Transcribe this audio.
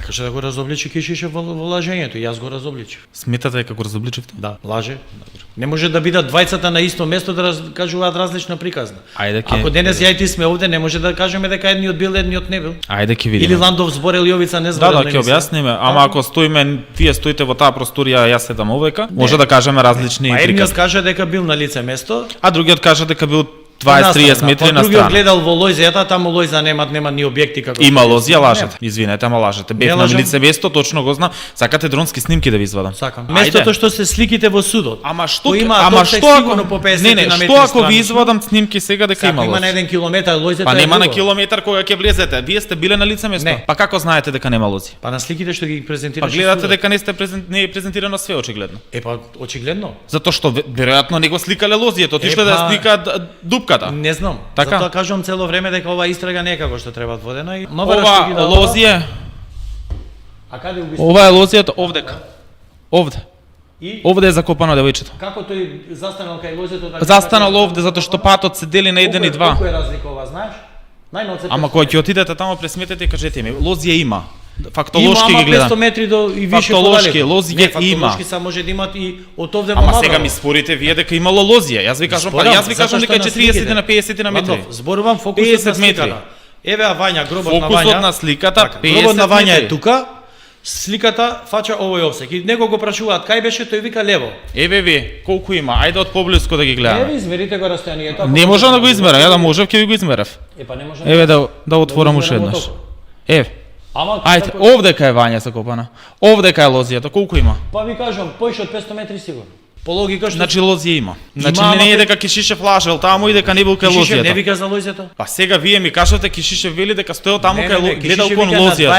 Сакаше да го разобличи Кишишев во лажењето, јас го разобличив. Сметате дека го разобличивте? Да, лаже. Не може да бидат двајцата на исто место да кажуваат различна приказна. Ајде ке. Ако денес ја и ти сме овде, не може да кажеме дека едниот бил, едниот не бил. Ајде ќе видиме. Или Ландов зборел Јовица не Да, зборел. да, ќе објасниме, ама ако стоиме, вие стоите во таа просторија, јас седам овека, може да кажеме различни Едниот приказни. каже дека бил на лице место, А другиот кажа дека бил 20-30 метри на Другиот страна. гледал во лојзијата, таму лојза нема ни објекти како. Има лозија, лажете. Извинете, ама лажете. Бев на лажам. лице место, точно го знам. Сакате дронски снимки да ви извадам? Сакам. Ајде. Местото што се сликите во судот. Ама што? Кој има Ама токсек што сигурно ако по 50 Не, не, на што метри ако ви странично? извадам снимки сега дека Сака има има на лози? 1 километар лојзата. Па е нема на друго. километар кога ќе влезете. Вие сте биле на лице место. Не. Па како знаете дека нема лози? Па на сликите што ги Па презентираш. гледате дека не сте не е презентирано све очигледно. Па очигледно. Затоа што веројатно не го сликале лозието, отишле да па- сликаат дупката. Не знам. Така. Затоа кажувам цело време дека ова истрага не е како што треба водена и новара што Ова ги дава. лозие, А каде убиство? ова е лозието овдека. Овде. И Овде е закопано девојчето. како тој застанал кај лозето така? Застанал овде затоа што патот се дели на 1 и 2. Колку е разлика ова, знаеш? Најноце. Ама кога ќе отидете таму пресметете и кажете ми, лозија има. Има Фактолошки ги 500 гледам. метри до и више Фактолошки, подалеку. лозија Не, има. фактолошки са може да имат и од овде во Ама Мадово. сега ми спорите вие дека имало лозија. Јас ви кажам, па јас ви кажам дека е 40 на 50 на метри. Ландов, зборувам фокусот 50 на метри. сликата. Еве Вања, гробот на Вања. Фокусот на сликата Така, 50 гробот на Вања метри. е тука. Сликата фача овој обсек. И него го прашуваат кај беше, тој вика лево. Еве ви, колку има? Ајде од поблиску да ги Еве гледаме. измерите го растојанието. Не можам да го измерам, ја да можев ќе ви го измерев. Па не можам. Еве да отворам го уште измерам еднаш. од толку. Еве. Ама Ајде, како- овдека е Вања закопана. Овдека е лозијата, колку има? Па ви кажам, поише од 500 метри сигурно. По логика што Значи лозија има. Значи Има, не е ама дека Кишишев лажел таму и дека не бил кај Кишишев не лозијата. вика за лојзето. Па сега вие ми кажете Кишишев вели дека стоел таму Не, кај не, гледал Кишишев кон вика на лозијата.